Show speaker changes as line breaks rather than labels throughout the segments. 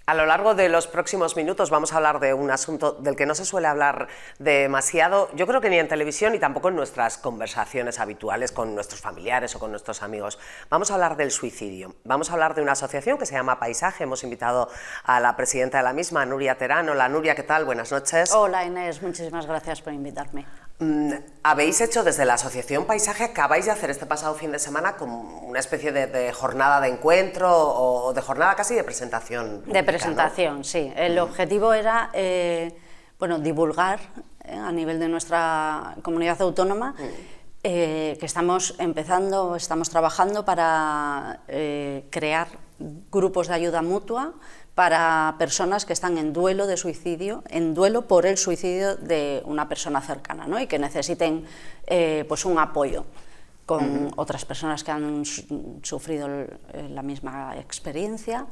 A lo largo de los próximos minutos vamos a hablar de un asunto del que no se suele hablar demasiado, yo creo que ni en televisión ni tampoco en nuestras conversaciones habituales con nuestros familiares o con nuestros amigos. Vamos a hablar del suicidio, vamos a hablar de una asociación que se llama Paisaje. Hemos invitado a la presidenta de la misma, Nuria Terán. Hola Nuria, ¿qué tal? Buenas noches.
Hola Inés, muchísimas gracias por invitarme.
Habéis hecho desde la asociación Paisaje, acabáis de hacer este pasado fin de semana como una especie de jornada de encuentro o de jornada casi de presentación pública,
De presentación, ¿no? Sí. El objetivo era divulgar a nivel de nuestra comunidad autónoma que estamos trabajando para crear grupos de ayuda mutua para personas que están en duelo de suicidio, en duelo por el suicidio de una persona cercana, ¿no? Y que necesiten un apoyo con otras personas que han sufrido la misma experiencia.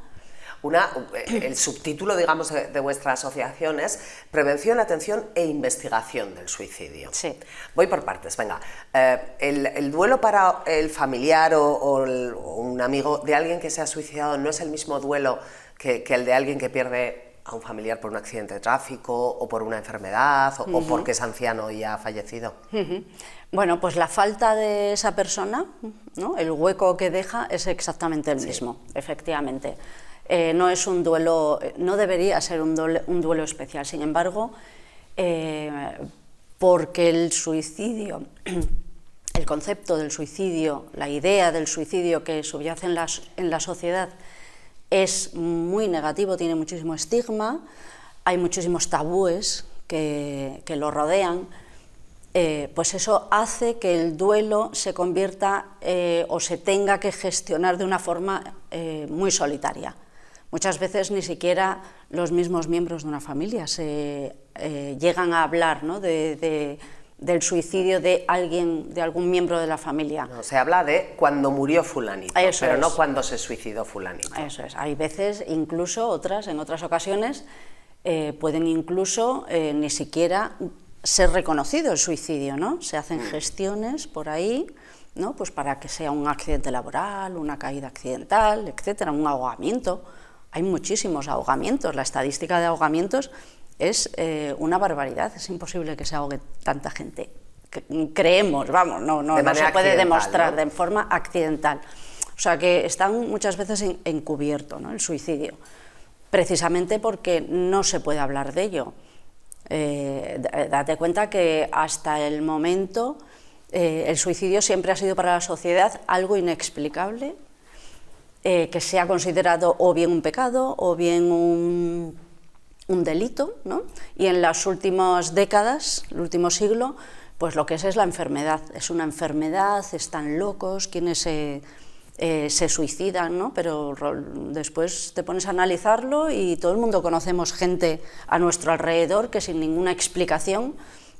El subtítulo, digamos, de vuestra asociación es Prevención, Atención e Investigación del Suicidio.
Sí.
Voy por partes, venga. El duelo para el familiar o un amigo de alguien que se ha suicidado no es el mismo duelo que el de alguien que pierde a un familiar por un accidente de tráfico o por una enfermedad o porque es anciano y ha fallecido.
Bueno, pues la falta de esa persona, ¿no? El hueco que deja es exactamente el mismo, efectivamente. No es un duelo, no debería ser un duelo especial. Sin embargo, porque el suicidio, el concepto del suicidio, la idea del suicidio que subyace en la sociedad es muy negativo, tiene muchísimo estigma, hay muchísimos tabúes que lo rodean, pues eso hace que el duelo se convierta o se tenga que gestionar de una forma muy solitaria. Muchas veces ni siquiera los mismos miembros de una familia llegan a hablar, ¿no? del suicidio de algún miembro de la familia.
No, se habla de cuando murió fulanito, pero no cuando se suicidó fulanito.
Eso es. Hay veces, incluso en otras ocasiones, pueden incluso ni siquiera ser reconocido el suicidio, ¿no? Se hacen gestiones por ahí, ¿no? Pues para que sea un accidente laboral, una caída accidental, etcétera, un ahogamiento. Hay muchísimos ahogamientos, la estadística de ahogamientos es una barbaridad, es imposible que se ahogue tanta gente. Creemos, vamos, no se puede demostrar, ¿no? De forma accidental. O sea que están muchas veces encubierto, ¿no? El suicidio, precisamente porque no se puede hablar de ello. Date cuenta que hasta el momento el suicidio siempre ha sido para la sociedad algo inexplicable, que se ha considerado o bien un pecado o bien un delito, ¿no? Y en las últimas décadas, el último siglo, pues lo que es la enfermedad. Es una enfermedad, están locos quienes se suicidan, ¿no? Pero después te pones a analizarlo y todo el mundo conocemos gente a nuestro alrededor que sin ninguna explicación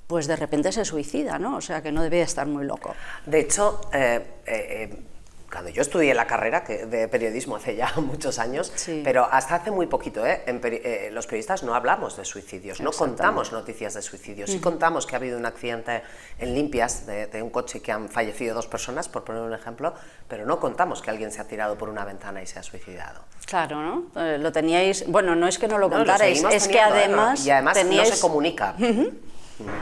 pues de repente se suicida, ¿no? O sea que no debe estar muy loco.
De hecho, cuando yo estudié la carrera de periodismo hace ya muchos años, sí, pero hasta hace muy poquito, los periodistas no hablamos de suicidios, no contamos noticias de suicidios, sí contamos que ha habido un accidente en Limpias de un coche que han fallecido 2 personas, por poner un ejemplo, pero no contamos que alguien se ha tirado por una ventana y se ha suicidado.
Claro, ¿no? Lo teníais, bueno, no es que no lo contarais, es que además...
Y además
teníais...
no se comunica.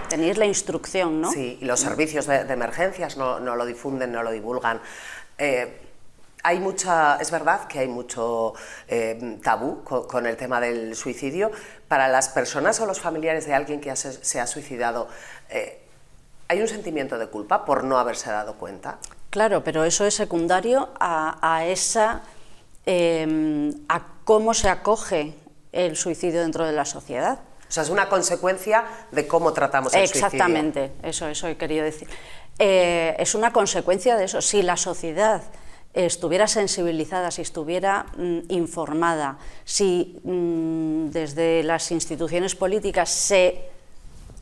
Tenéis la instrucción, ¿no?
Sí, y los servicios de emergencias no lo difunden, no lo divulgan. Es verdad que hay mucho tabú con el tema del suicidio. Para las personas o los familiares de alguien que se ha suicidado, ¿hay un sentimiento de culpa por no haberse dado cuenta?
Claro, pero eso es secundario a cómo se acoge el suicidio dentro de la sociedad.
O sea, es una consecuencia de cómo tratamos el suicidio.
Exactamente, eso he querido decir. Es una consecuencia de eso. Si la sociedad estuviera sensibilizada, si estuviera informada, si desde las instituciones políticas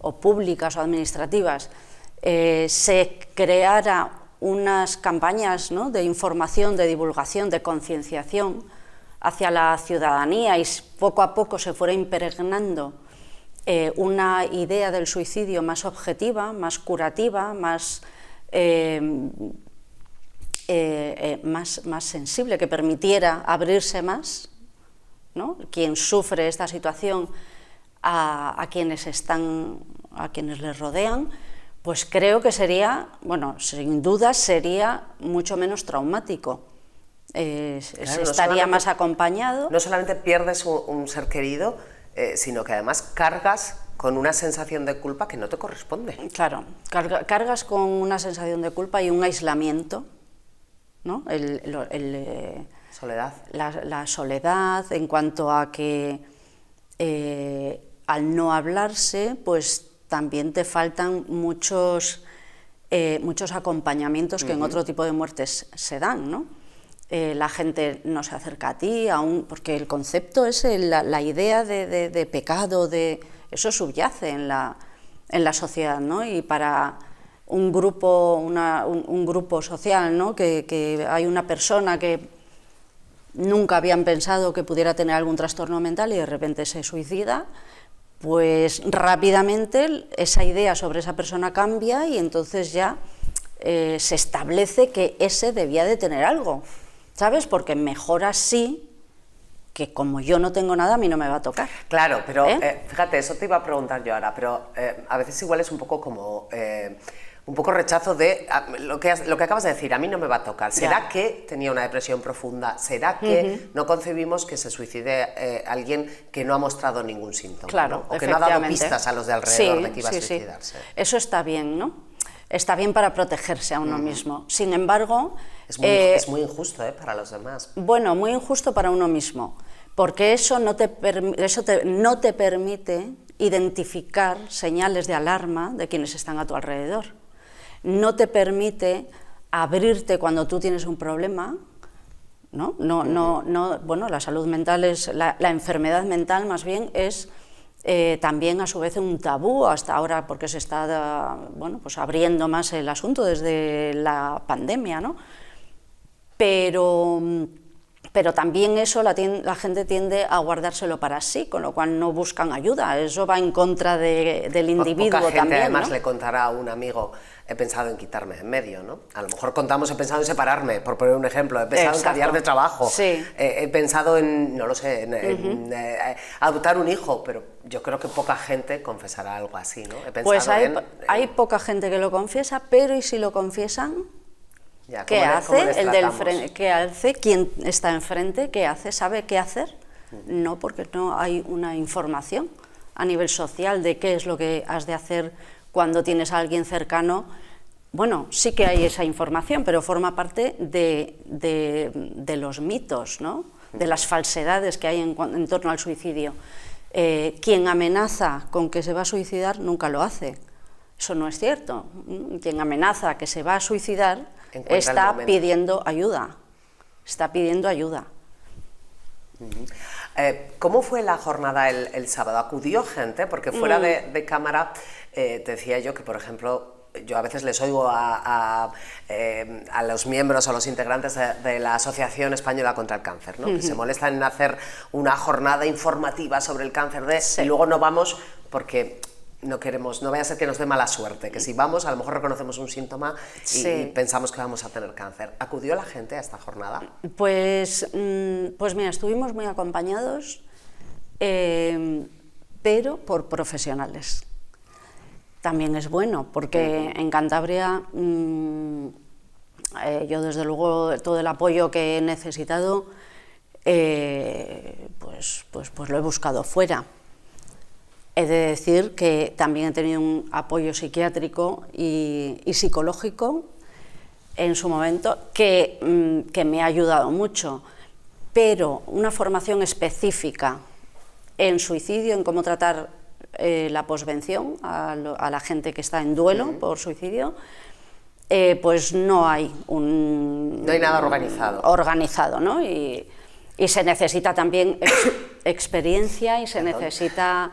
o públicas o administrativas se creara unas campañas, ¿no? De información, de divulgación, de concienciación hacia la ciudadanía y poco a poco se fuera impregnando una idea del suicidio más objetiva, más curativa, más sensible, que permitiera abrirse más, ¿no? Quien sufre esta situación a quienes les rodean, pues creo que sería, bueno, sin duda sería mucho menos traumático.
Claro,
estaría más acompañado.
No solamente pierdes un ser querido, sino que además cargas con una sensación de culpa que no te corresponde.
Claro, cargas con una sensación de culpa y un aislamiento, ¿no?
Soledad.
La soledad, en cuanto a que al no hablarse, pues también te faltan muchos acompañamientos que en otro tipo de muertes se dan, ¿no? La gente no se acerca a ti, porque el concepto es la idea de pecado, eso subyace en la sociedad, ¿no? Y para un grupo social, ¿no? que hay una persona que nunca habían pensado que pudiera tener algún trastorno mental y de repente se suicida, pues rápidamente esa idea sobre esa persona cambia y entonces ya se establece que ese debía de tener algo, ¿sabes? Porque mejor así, que como yo no tengo nada, a mí no me va a tocar.
Claro, pero fíjate, eso te iba a preguntar yo ahora, pero a veces igual es un poco como... un poco rechazo de lo que acabas de decir, a mí no me va a tocar. ¿Será que tenía una depresión profunda? ¿Será que no concebimos que se suicide alguien que no ha mostrado ningún síntoma?
Claro,
¿no? O que no ha dado pistas a los de alrededor de que iba a suicidarse.
Sí. Eso está bien, ¿no? Está bien para protegerse a uno mismo. Sin embargo...
Es muy injusto para los demás.
Bueno, muy injusto para uno mismo, porque eso no te permite identificar señales de alarma de quienes están a tu alrededor. No te permite abrirte cuando tú tienes un problema, ¿no? Bueno, la salud mental la enfermedad mental más bien es también a su vez un tabú hasta ahora, porque se está pues abriendo más el asunto desde la pandemia, ¿no? Pero también eso la gente tiende a guardárselo para sí, con lo cual no buscan ayuda. Eso va en contra del individuo.
Poca gente
también,
además
¿no?
le contará a un amigo: he pensado en quitarme de en medio, ¿no? A lo mejor contamos: he pensado en separarme, por poner un ejemplo, he pensado en cambiar de trabajo,
sí.
He pensado en, no lo sé, en adoptar un hijo, pero yo creo que poca gente confesará algo así, ¿no?
Pues hay poca gente que lo confiesa, pero ¿y si lo confiesan?
Ya,
¿Qué hace ¿Qué hace quien está enfrente? ¿Qué hace? ¿Sabe qué hacer? No, porque no hay una información a nivel social de qué es lo que has de hacer cuando tienes a alguien cercano. Bueno, sí que hay esa información, pero forma parte de los mitos, ¿no? De las falsedades que hay en torno al suicidio. Quien amenaza con que se va a suicidar nunca lo hace. Eso no es cierto. Quien amenaza que se va a suicidar está pidiendo ayuda. Está pidiendo ayuda.
¿Cómo fue la jornada el sábado? ¿Acudió gente? Porque fuera de cámara te decía yo que, por ejemplo, yo a veces les oigo a los miembros, a los integrantes de la Asociación Española contra el Cáncer, ¿no? Que se molestan en hacer una jornada informativa sobre el cáncer y luego no vamos porque no queremos, no vaya a ser que nos dé mala suerte, que si vamos a lo mejor reconocemos un síntoma y pensamos que vamos a tener cáncer. ¿Acudió la gente a esta jornada?
Pues mira, estuvimos muy acompañados, pero por profesionales. También es bueno, porque en Cantabria yo desde luego todo el apoyo que he necesitado pues lo he buscado fuera. He de decir que también he tenido un apoyo psiquiátrico y psicológico en su momento que me ha ayudado mucho, pero una formación específica en suicidio, en cómo tratar la posvención a la gente que está en duelo por suicidio, pues no hay no
hay nada organizado.
¿no? Y se necesita también experiencia y se necesita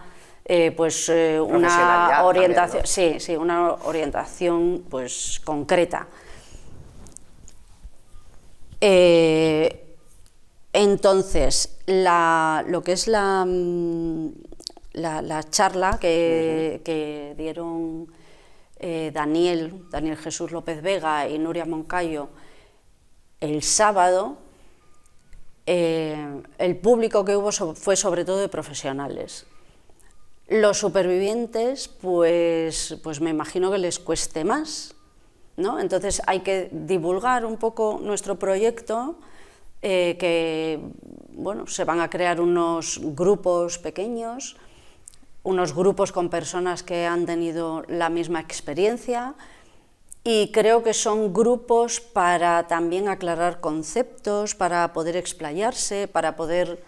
una orientación, también, ¿no? Sí, una orientación pues concreta. Entonces, lo que es la charla que dieron Daniel Jesús López Vega y Nuria Moncayo el sábado, el público que hubo fue sobre todo de profesionales. Los supervivientes, pues me imagino que les cueste más, ¿no? Entonces hay que divulgar un poco nuestro proyecto, que bueno, se van a crear unos grupos pequeños, unos grupos con personas que han tenido la misma experiencia, y creo que son grupos para también aclarar conceptos, para poder explayarse, para poder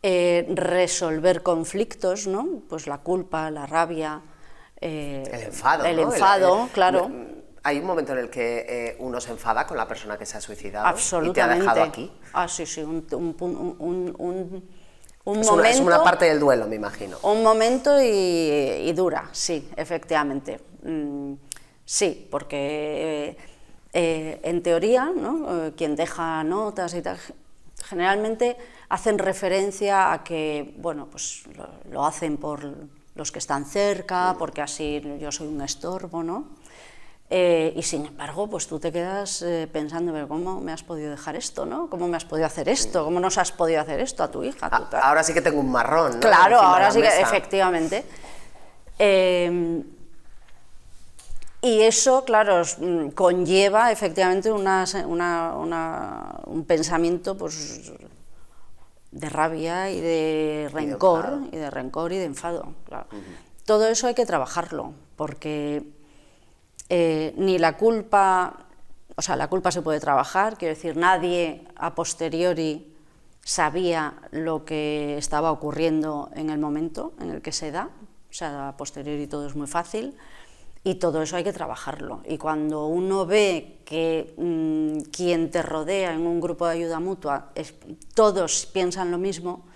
resolver conflictos, ¿no? Pues la culpa, la rabia,
el enfado,
el
¿no?
enfado, claro.
Hay un momento en el que uno se enfada con la persona que se ha suicidado.
Absolutamente.
Y te ha dejado aquí.
Ah, sí, sí, un
es
momento...
Es una parte del duelo, me imagino.
Un momento y dura, sí, efectivamente. Sí, porque en teoría, ¿no? Quien deja notas y tal, generalmente hacen referencia a que, bueno, pues lo hacen por los que están cerca, porque así yo soy un estorbo, ¿no? Y sin embargo, pues tú te quedas pensando, pero ¿cómo me has podido dejar esto, no? ¿Cómo me has podido hacer esto? ¿Cómo nos has podido hacer esto a tu hija?
Ahora sí que tengo un marrón, ¿no?
Claro, ahora sí que, efectivamente. Y eso, claro, conlleva efectivamente un pensamiento, pues, de rabia y de rencor, y de enfado. Claro. Todo eso hay que trabajarlo, porque ni la culpa, o sea, la culpa se puede trabajar, quiero decir, nadie a posteriori sabía lo que estaba ocurriendo en el momento en el que se da, o sea, a posteriori todo es muy fácil, y todo eso hay que trabajarlo. Y cuando uno ve que quien te rodea en un grupo de ayuda mutua, todos piensan lo mismo,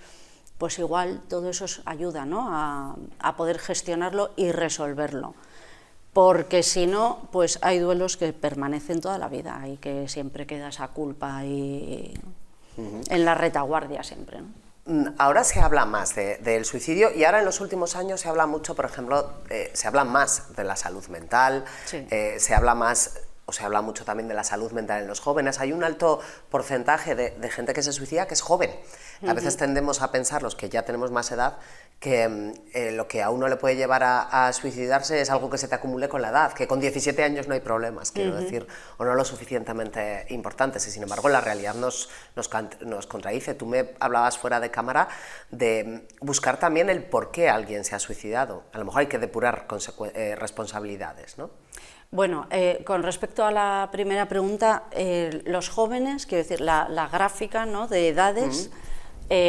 pues igual todo eso ayuda, ¿no? a poder gestionarlo y resolverlo. Porque si no, pues hay duelos que permanecen toda la vida y que siempre queda esa culpa ahí en la retaguardia siempre, ¿no?
Ahora se habla más del suicidio, y ahora en los últimos años se habla mucho, por ejemplo, se habla más de la salud mental,
sí.
Se habla más, o se habla mucho también de la salud mental en los jóvenes. Hay un alto porcentaje de gente que se suicida que es joven. A veces tendemos a pensar, los que ya tenemos más edad, que lo que a uno le puede llevar a suicidarse es algo que se te acumule con la edad, que con 17 años no hay problemas, quiero decir, o no lo suficientemente importantes, y sin embargo la realidad nos contradice. Tú me hablabas fuera de cámara de buscar también el por qué alguien se ha suicidado. A lo mejor hay que depurar responsabilidades, ¿no?
Bueno, con respecto a la primera pregunta, los jóvenes, quiero decir, la gráfica, ¿no?, de edades,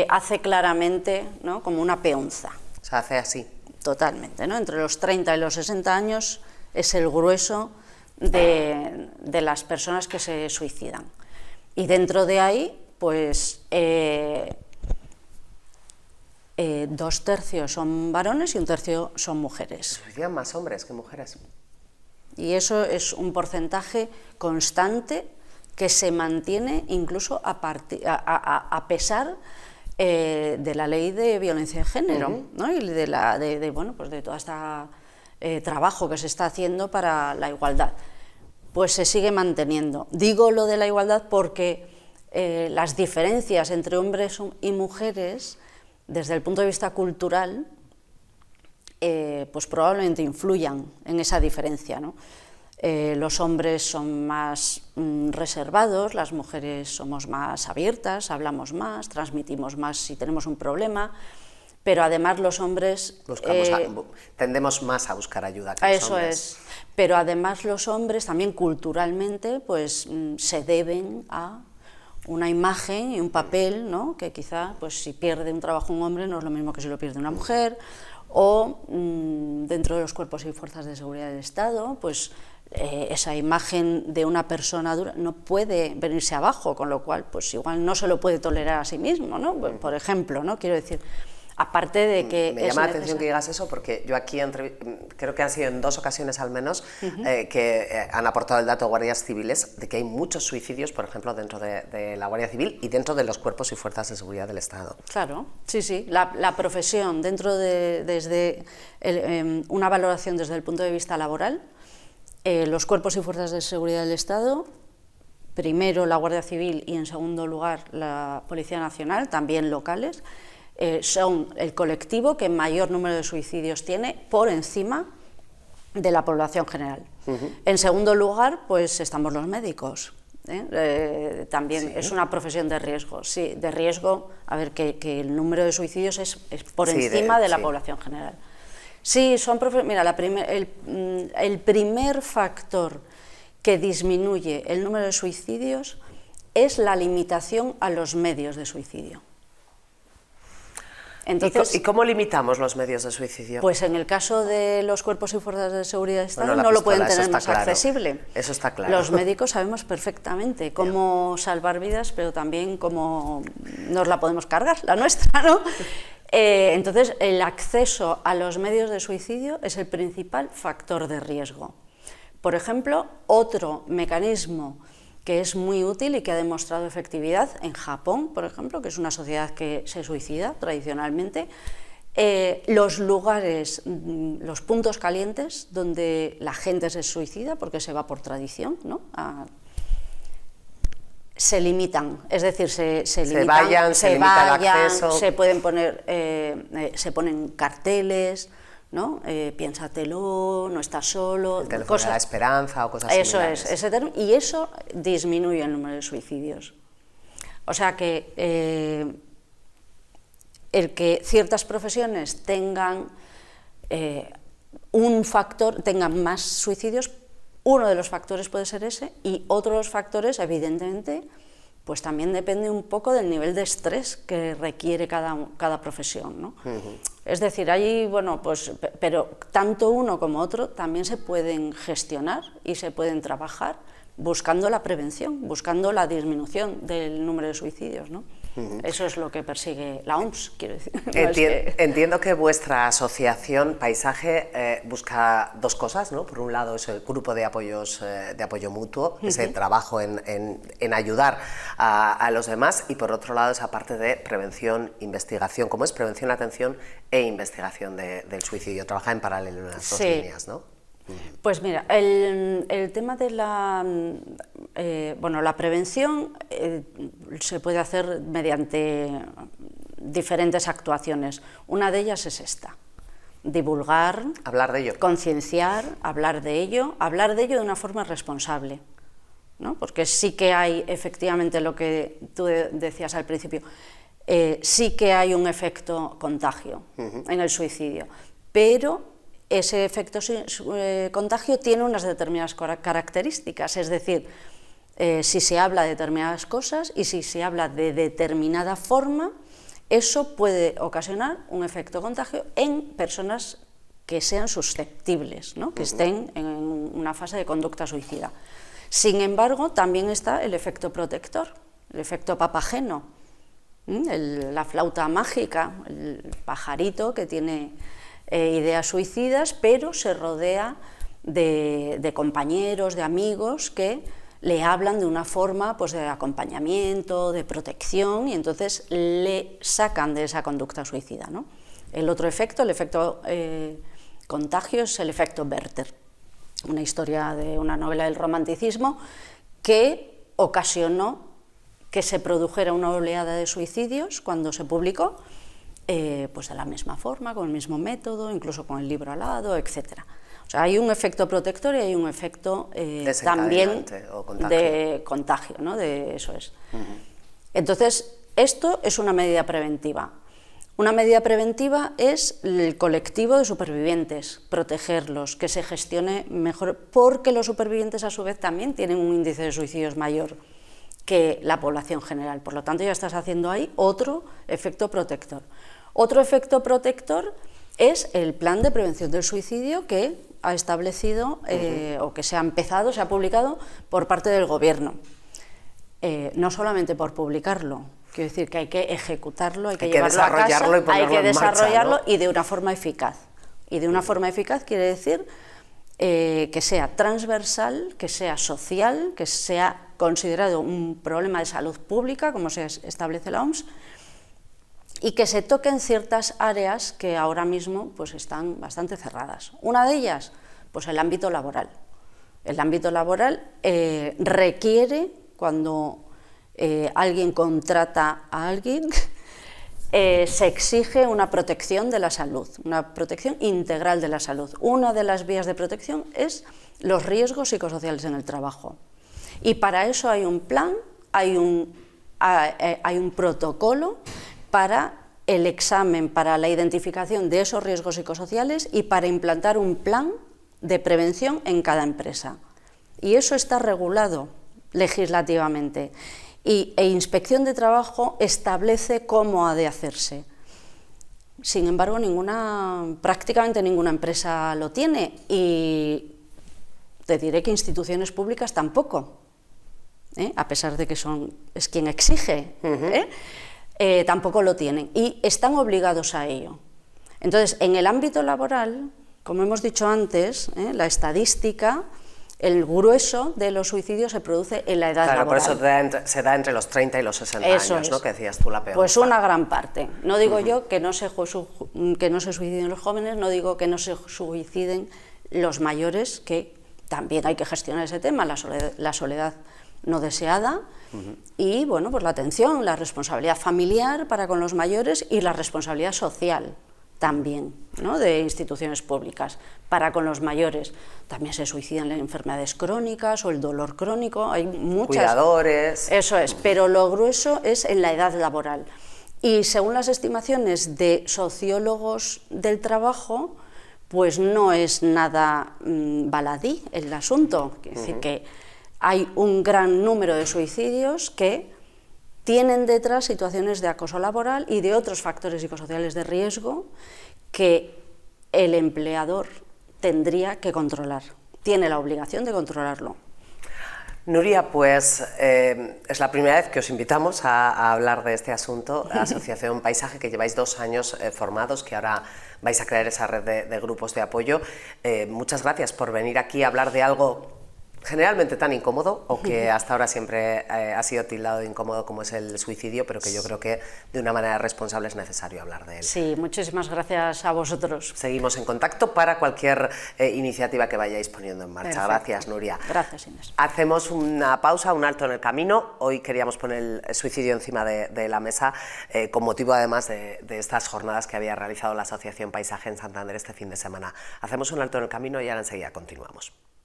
hace claramente, ¿no?, como una peonza.
Se hace así.
Totalmente, ¿no? Entre los 30 y los 60 años es el grueso de las personas que se suicidan. Y dentro de ahí, pues, 2/3 son varones y 1/3 son mujeres.
Se suicidan más hombres que mujeres.
Y eso es un porcentaje constante que se mantiene incluso a pesar de la ley de violencia de género, ¿no? Y bueno, pues de todo este trabajo que se está haciendo para la igualdad. Pues se sigue manteniendo. Digo lo de la igualdad porque las diferencias entre hombres y mujeres, desde el punto de vista cultural, pues probablemente influyan en esa diferencia, ¿no? Los hombres son más reservados, las mujeres somos más abiertas, hablamos más, transmitimos más si tenemos un problema, pero además los hombres...
tendemos más a buscar ayuda que los hombres.
Eso es, pero además los hombres también culturalmente pues se deben a una imagen y un papel, ¿no?, que quizá pues si pierde un trabajo un hombre no es lo mismo que si lo pierde una mujer, o dentro de los cuerpos y fuerzas de seguridad del Estado, pues esa imagen de una persona dura no puede venirse abajo, con lo cual pues igual no se lo puede tolerar a sí mismo, ¿no? Por ejemplo, ¿no? Quiero decir, aparte de que...
Me llama la atención que digas eso, porque yo aquí creo que han sido en 2 ocasiones al menos que han aportado el dato guardias civiles de que hay muchos suicidios, por ejemplo, dentro de la Guardia Civil y dentro de los cuerpos y fuerzas de seguridad del Estado.
Claro, sí, sí, la profesión dentro desde una valoración desde el punto de vista laboral, los cuerpos y fuerzas de seguridad del Estado primero la Guardia Civil y en segundo lugar la Policía Nacional, también locales, son el colectivo que mayor número de suicidios tiene por encima de la población general. En segundo lugar, pues estamos los médicos. También ¿sí? Es una profesión de riesgo, sí, de riesgo, a ver, que el número de suicidios es por encima de la población general. Sí, mira, el primer factor que disminuye el número de suicidios es la limitación a los medios de suicidio. Entonces,
¿y cómo limitamos los medios de suicidio?
Pues en el caso de los cuerpos y fuerzas de seguridad del Estado no lo pueden tener más accesible.
Eso está claro.
Los médicos sabemos perfectamente cómo salvar vidas, pero también cómo nos la podemos cargar, la nuestra, ¿no? Entonces, el acceso a los medios de suicidio es el principal factor de riesgo. Por ejemplo, otro mecanismo que es muy útil y que ha demostrado efectividad en Japón, por ejemplo, que es una sociedad que se suicida tradicionalmente, los lugares, los puntos calientes donde la gente se suicida, porque se va por tradición, ¿no? Se limitan, es decir, se limita el acceso. Se pueden poner, se ponen carteles, ¿no? Piénsatelo, no estás solo,
el teléfono de la esperanza o cosas similares.
Eso es, y eso disminuye el número de suicidios. O sea que el que ciertas profesiones tengan tengan más suicidios, uno de los factores puede ser ese, y otro de los factores, evidentemente, pues también depende un poco del nivel de estrés que requiere cada profesión, ¿no? Es decir, ahí, bueno, pues, pero tanto uno como otro también se pueden gestionar y se pueden trabajar buscando la prevención, buscando la disminución del número de suicidios, ¿no? Eso es lo que persigue la OMS, quiero decir.
Entiendo que vuestra asociación Paisaje busca dos cosas, ¿no? Por un lado es el grupo de apoyo mutuo, ese trabajo en ayudar a los demás, y por otro lado esa parte de prevención, investigación, como es prevención, atención e investigación del suicidio. Trabaja en paralelo en las dos líneas, ¿no?
Pues mira, el tema de la prevención se puede hacer mediante diferentes actuaciones. Una de ellas es esta: divulgar,
hablar de ello,
concienciar, hablar de ello de una forma responsable, ¿no? Porque sí que hay, efectivamente, lo que tú decías al principio, sí que hay un efecto contagio en el suicidio, pero ese efecto contagio tiene unas determinadas características, es decir, si se habla de determinadas cosas y si se habla de determinada forma, eso puede ocasionar un efecto contagio en personas que sean susceptibles, ¿no? Que estén en una fase de conducta suicida. Sin embargo, también está el efecto protector, el efecto papageno, la flauta mágica, el pajarito que tiene ideas suicidas, pero se rodea de compañeros, de amigos que le hablan de una forma, pues, de acompañamiento, de protección, y entonces le sacan de esa conducta suicida, ¿no? El otro efecto, el efecto contagio, es el efecto Werther, una historia de una novela del romanticismo que ocasionó que se produjera una oleada de suicidios cuando se publicó, pues de la misma forma, con el mismo método, incluso con el libro al lado, etc. O sea, hay un efecto protector y hay un efecto también de contagio, ¿no? Eso es. Entonces, esto es una medida preventiva. Una medida preventiva es el colectivo de supervivientes, protegerlos, que se gestione mejor, porque los supervivientes a su vez también tienen un índice de suicidios mayor que la población general. Por lo tanto, ya estás haciendo ahí otro efecto protector. Otro efecto protector es el plan de prevención del suicidio que ha establecido o que se ha empezado, se ha publicado por parte del Gobierno. No solamente por publicarlo, quiero decir que hay que ejecutarlo, hay que llevarlo a casa, hay que desarrollarlo, ¿no? Y de una forma eficaz. Y de una forma eficaz quiere decir que sea transversal, que sea social, que sea considerado un problema de salud pública, como se establece la OMS, y que se toquen ciertas áreas que ahora mismo, pues, están bastante cerradas. Una de ellas, pues, el ámbito laboral. El ámbito laboral requiere cuando alguien contrata a alguien, se exige una protección de la salud, una protección integral de la salud. Una de las vías de protección es los riesgos psicosociales en el trabajo. Y para eso hay un plan, hay un protocolo para el examen, para la identificación de esos riesgos psicosociales y para implantar un plan de prevención en cada empresa. Y eso está regulado legislativamente. E Inspección de Trabajo establece cómo ha de hacerse. Sin embargo, prácticamente ninguna empresa lo tiene, y te diré que instituciones públicas tampoco, a pesar de que es quien exige, tampoco lo tienen y están obligados a ello. Entonces, en el ámbito laboral, como hemos dicho antes, la estadística, el grueso de los suicidios se produce en la edad laboral.
Claro, por eso se da entre los 30 y los 60 años, ¿no? Que decías tú, la peor.
Pues una gran parte. No digo yo que no se suiciden los jóvenes, no digo que no se suiciden los mayores, que también hay que gestionar ese tema, la soledad no deseada, y bueno, pues la atención, la responsabilidad familiar para con los mayores y la responsabilidad social también, ¿no?, de instituciones públicas para con los mayores. También se suicidan las enfermedades crónicas o el dolor crónico, hay muchas.
Cuidadores.
Eso es, pero lo grueso es en la edad laboral. Y según las estimaciones de sociólogos del trabajo, pues no es nada baladí el asunto. Es decir, que hay un gran número de suicidios que tienen detrás situaciones de acoso laboral y de otros factores psicosociales de riesgo que el empleador tendría que controlar, tiene la obligación de controlarlo.
Nuria, pues es la primera vez que os invitamos a hablar de este asunto, Asociación Paisaje, que lleváis 2 años formados, que ahora vais a crear esa red de grupos de apoyo. Muchas gracias por venir aquí a hablar de algo generalmente tan incómodo, o que hasta ahora siempre ha sido tildado de incómodo, como es el suicidio, pero que yo creo que de una manera responsable es necesario hablar de él.
Sí, muchísimas gracias a vosotros.
Seguimos en contacto para cualquier iniciativa que vayáis poniendo en marcha.
Perfecto.
Gracias, Nuria.
Gracias, Inés.
Hacemos una pausa, un alto en el camino. Hoy queríamos poner el suicidio encima de la mesa, con motivo además de estas jornadas que había realizado la Asociación Paisaje en Santander este fin de semana. Hacemos un alto en el camino y ahora enseguida continuamos.